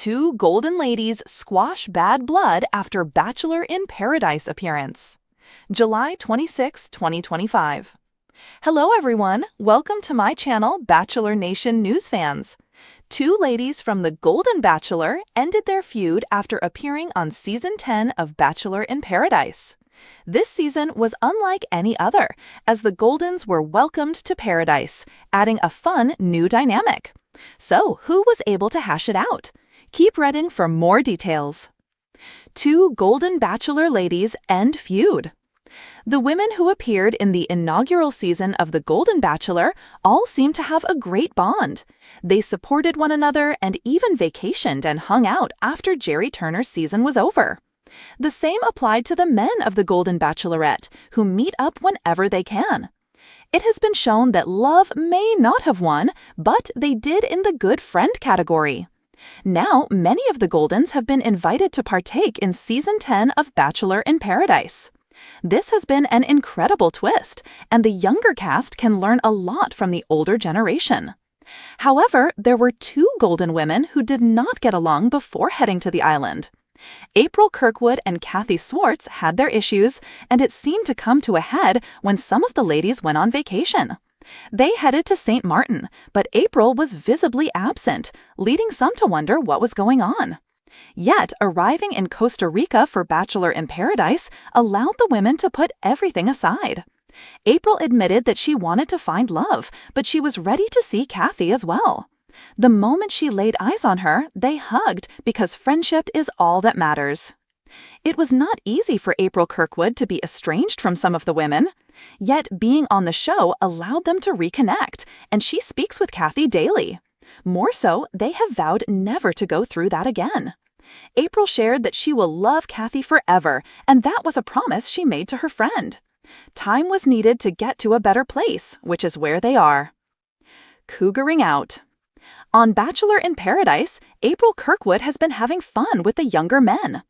Two golden ladies squash bad blood after Bachelor in Paradise appearance. July 26, 2025. Hello everyone, welcome to my channel Bachelor Nation News fans. Two ladies from the Golden Bachelor ended their feud after appearing on Season 10 of Bachelor in Paradise. This season was unlike any other, as the Goldens were welcomed to Paradise, adding a fun new dynamic. So, who was able to hash it out? Keep reading for more details. Two Golden Bachelor ladies end feud. The women who appeared in the inaugural season of The Golden Bachelor all seemed to have a great bond. They supported one another and even vacationed and hung out after Jerry Turner's season was over. The same applied to the men of The Golden Bachelorette, who meet up whenever they can. It has been shown that love may not have won, but they did in the good friend category. Now, many of the Goldens have been invited to partake in Season 10 of Bachelor in Paradise. This has been an incredible twist, and the younger cast can learn a lot from the older generation. However, there were two Golden women who did not get along before heading to the island. April Kirkwood and Kathy Swartz had their issues, and it seemed to come to a head when some of the ladies went on vacation. They headed to St. Martin, but April was visibly absent, leading some to wonder what was going on. Yet, arriving in Costa Rica for Bachelor in Paradise allowed the women to put everything aside. April admitted that she wanted to find love, but she was ready to see Kathy as well. The moment she laid eyes on her, they hugged because friendship is all that matters. It was not easy for April Kirkwood to be estranged from some of the women. Yet being on the show allowed them to reconnect, and she speaks with Kathy daily. More so, they have vowed never to go through that again. April shared that she will love Kathy forever, and that was a promise she made to her friend. Time was needed to get to a better place, which is where they are. Cougaring out. On Bachelor in Paradise, April Kirkwood has been having fun with the younger men.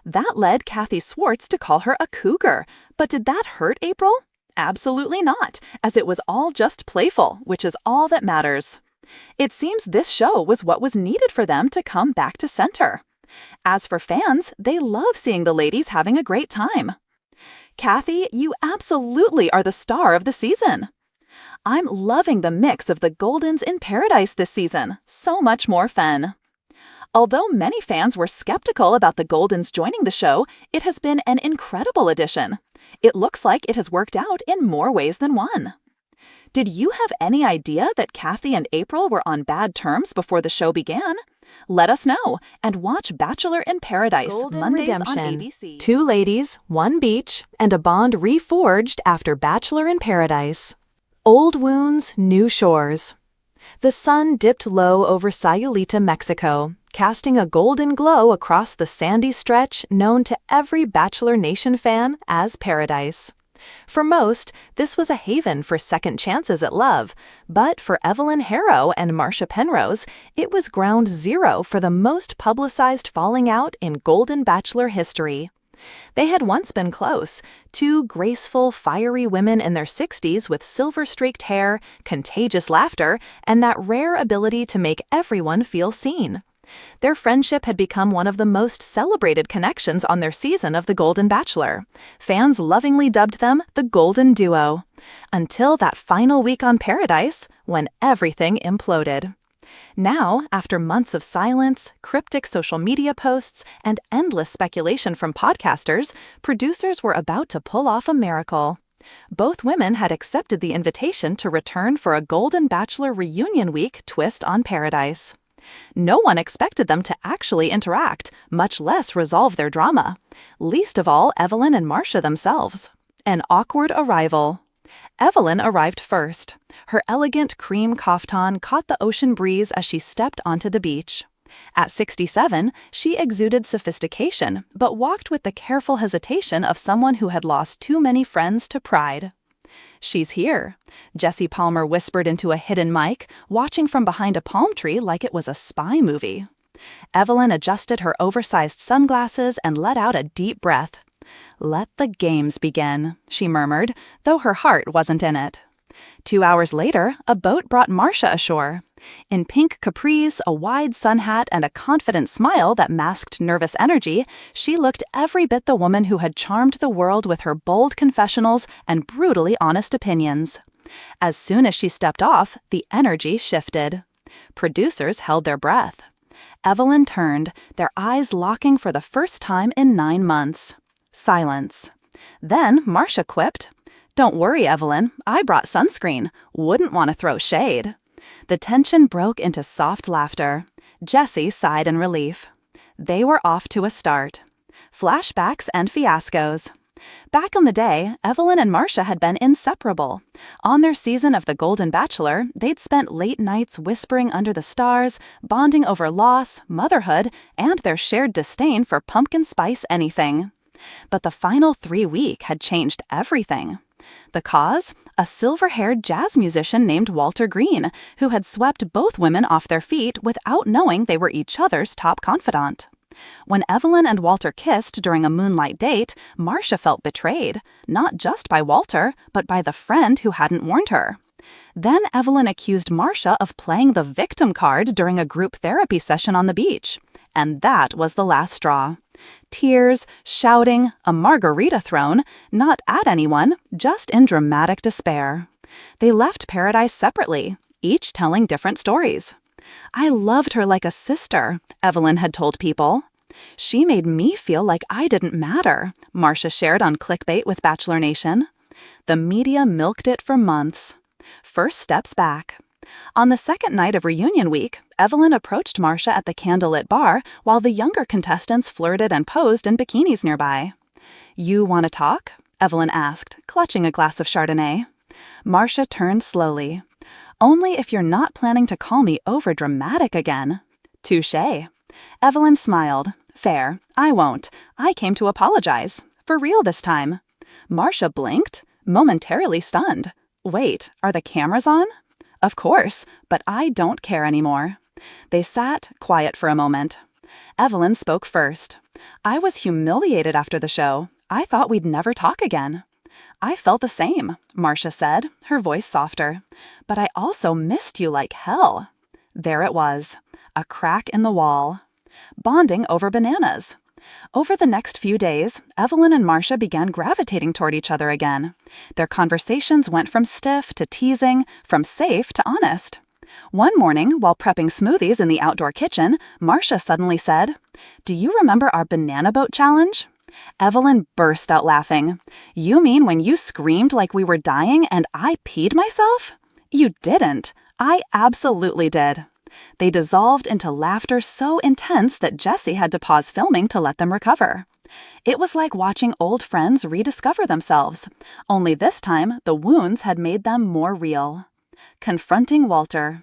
That led Kathy Swartz to call her a cougar, but did that hurt April? Absolutely not, as it was all just playful, which is all that matters. It seems this show was what was needed for them to come back to center. As for fans, they love seeing the ladies having a great time. Kathy, you absolutely are the star of the season. I'm loving the mix of the Goldens in Paradise this season. So much more fun. Although many fans were skeptical about the Goldens joining the show, it has been an incredible addition. It looks like it has worked out in more ways than one. Did you have any idea that Kathy and April were on bad terms before the show began? Let us know and watch Bachelor in Paradise Golden Mondays Redemption. on ABC. Two ladies, one beach, and a bond reforged after Bachelor in Paradise. Old wounds, new shores. The sun dipped low over Sayulita, Mexico, casting a golden glow across the sandy stretch known to every Bachelor Nation fan as Paradise. For most, this was a haven for second chances at love, but for Evelyn Harrow and Marsha Penrose, it was ground zero for the most publicized falling out in Golden Bachelor history. They had once been close, two graceful, fiery women in their 60s with silver-streaked hair, contagious laughter, and that rare ability to make everyone feel seen. Their friendship had become one of the most celebrated connections on their season of The Golden Bachelor. Fans lovingly dubbed them the Golden Duo. Until that final week on Paradise, when everything imploded. Now, after months of silence, cryptic social media posts, and endless speculation from podcasters, producers were about to pull off a miracle. Both women had accepted the invitation to return for a Golden Bachelor reunion week twist on Paradise. No one expected them to actually interact, much less resolve their drama. Least of all, Evelyn and Marsha themselves. An awkward arrival. Evelyn arrived first. Her elegant cream kaftan caught the ocean breeze as she stepped onto the beach. At 67, she exuded sophistication, but walked with the careful hesitation of someone who had lost too many friends to pride. "She's here," Jesse Palmer whispered into a hidden mic, watching from behind a palm tree like it was a spy movie. Evelyn adjusted her oversized sunglasses and let out a deep breath. "Let the games begin," she murmured, though her heart wasn't in it. 2 hours later, a boat brought Marcia ashore. In pink capris, a wide sun hat, and a confident smile that masked nervous energy, she looked every bit the woman who had charmed the world with her bold confessionals and brutally honest opinions. As soon as she stepped off, the energy shifted. Producers held their breath. Evelyn turned, their eyes locking for the first time in 9 months. Silence. Then Marcia quipped, "Don't worry, Evelyn, I brought sunscreen. Wouldn't want to throw shade." The tension broke into soft laughter. Jessie sighed in relief. They were off to a start. Flashbacks and fiascos. Back in the day, Evelyn and Marcia had been inseparable. On their season of The Golden Bachelor, they'd spent late nights whispering under the stars, bonding over loss, motherhood, and their shared disdain for pumpkin spice anything. But the final 3 weeks had changed everything. The cause? A silver-haired jazz musician named Walter Green, who had swept both women off their feet without knowing they were each other's top confidant. When Evelyn and Walter kissed during a moonlight date, Marcia felt betrayed, not just by Walter, but by the friend who hadn't warned her. Then Evelyn accused Marcia of playing the victim card during a group therapy session on the beach. And that was the last straw. Tears, shouting, a margarita thrown, not at anyone, just in dramatic despair. They left Paradise separately, each telling different stories. "I loved her like a sister," Evelyn had told people. "She made me feel like I didn't matter," Marcia shared on Clickbait with Bachelor Nation. The media milked it for months. First steps back. On the second night of reunion week, Evelyn approached Marcia at the candlelit bar while the younger contestants flirted and posed in bikinis nearby. "You want to talk?" Evelyn asked, clutching a glass of Chardonnay. Marcia turned slowly. "Only if you're not planning to call me overdramatic again." "Touché." Evelyn smiled. "Fair. I won't. I came to apologize. For real this time." Marcia blinked, momentarily stunned. "Wait, are the cameras on?" "Of course, but I don't care anymore." They sat, quiet for a moment. Evelyn spoke first. "I was humiliated after the show. I thought we'd never talk again." "I felt the same," Marcia said, her voice softer. "But I also missed you like hell." There it was. A crack in the wall. Bonding over bananas. Over the next few days, Evelyn and Marcia began gravitating toward each other again. Their conversations went from stiff to teasing, from safe to honest. One morning, while prepping smoothies in the outdoor kitchen, Marcia suddenly said, "Do you remember our banana boat challenge?" Evelyn burst out laughing. "You mean when you screamed like we were dying and I peed myself?" "You didn't. I absolutely did." They dissolved into laughter so intense that Jessie had to pause filming to let them recover. It was like watching old friends rediscover themselves, only this time the wounds had made them more real. Confronting Walter.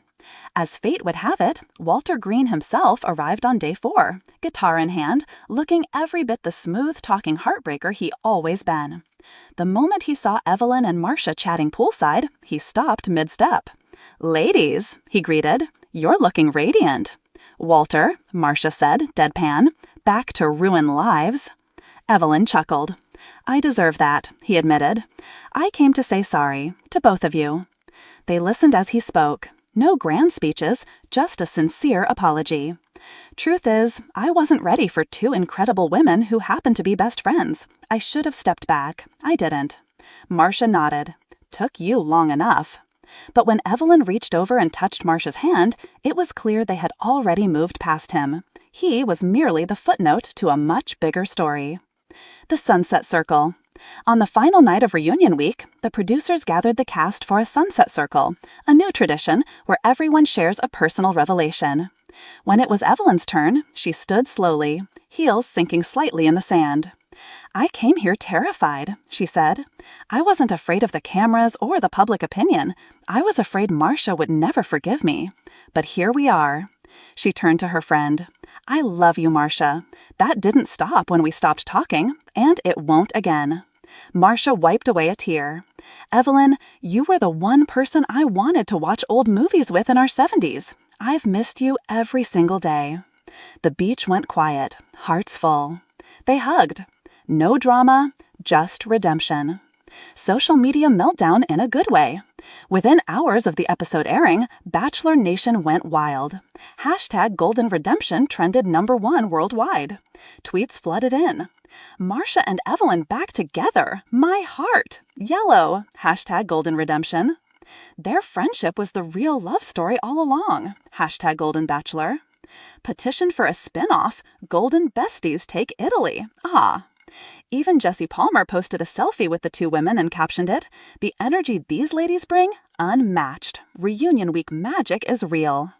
As fate would have it, Walter Green himself arrived on day 4, guitar in hand, looking every bit the smooth-talking heartbreaker he always been. The moment he saw Evelyn and Marcia chatting poolside, he stopped mid-step. "Ladies," he greeted, "you're looking radiant." "Walter," Marcia said, deadpan, "back to ruin lives." Evelyn chuckled. "I deserve that," he admitted. "I came to say sorry, to both of you." They listened as he spoke. No grand speeches, just a sincere apology. "Truth is, I wasn't ready for 2 incredible women who happened to be best friends. I should have stepped back. I didn't." Marcia nodded. "Took you long enough." But when Evelyn reached over and touched Marcia's hand, it was clear they had already moved past him. He was merely the footnote to a much bigger story. The Sunset Circle. On the final night of reunion week, the producers gathered the cast for a sunset circle, a new tradition where everyone shares a personal revelation. When it was Evelyn's turn, she stood slowly, heels sinking slightly in the sand. "I came here terrified," she said. "I wasn't afraid of the cameras or the public opinion. I was afraid Marcia would never forgive me. But here we are." She turned to her friend. "I love you, Marcia. That didn't stop when we stopped talking, and it won't again." Marcia wiped away a tear. "Evelyn, you were the one person I wanted to watch old movies with in our 70s. I've missed you every single day." The beach went quiet, hearts full. They hugged. No drama, just redemption. Social media meltdown in a good way. Within hours of the episode airing, Bachelor Nation went wild. Hashtag Golden Redemption trended #1 worldwide. Tweets flooded in. Marcia and Evelyn back together. My heart. Yellow. Hashtag Golden Redemption. Their friendship was the real love story all along. Hashtag Golden Bachelor. Petition for a spin-off. Golden Besties take Italy. Ah. Even Jesse Palmer posted a selfie with the two women and captioned it, "The energy these ladies bring? Unmatched. Reunion week magic is real."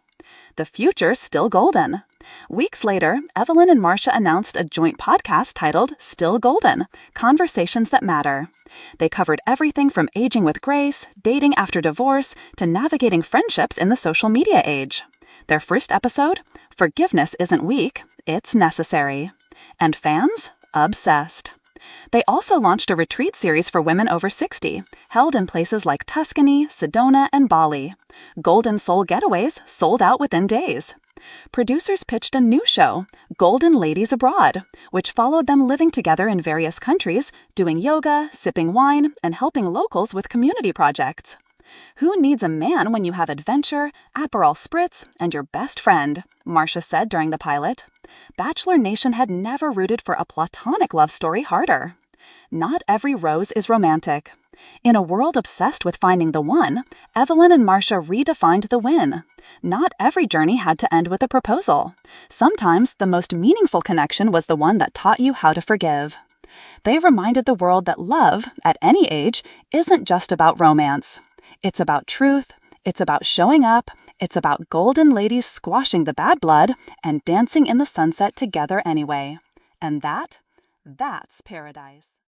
The future still golden. Weeks later, Evelyn and Marcia announced a joint podcast titled Still Golden, Conversations That Matter. They covered everything from aging with grace, dating after divorce, to navigating friendships in the social media age. Their first episode, Forgiveness Isn't Weak, It's Necessary. And fans? Obsessed. They also launched a retreat series for women over 60, held in places like Tuscany, Sedona, and Bali. Golden Soul Getaways sold out within days. Producers pitched a new show, Golden Ladies Abroad, which followed them living together in various countries, doing yoga, sipping wine, and helping locals with community projects. Who needs a man when you have adventure, Aperol Spritz, and your best friend? Marcia said during the pilot. Bachelor Nation had never rooted for a platonic love story harder. Not every rose is romantic. In a world obsessed with finding the one, Evelyn and Marcia redefined the win. Not every journey had to end with a proposal. Sometimes the most meaningful connection was the one that taught you how to forgive. They reminded the world that love, at any age, isn't just about romance. It's about truth, it's about showing up, it's about golden ladies squashing the bad blood and dancing in the sunset together anyway. And that's paradise.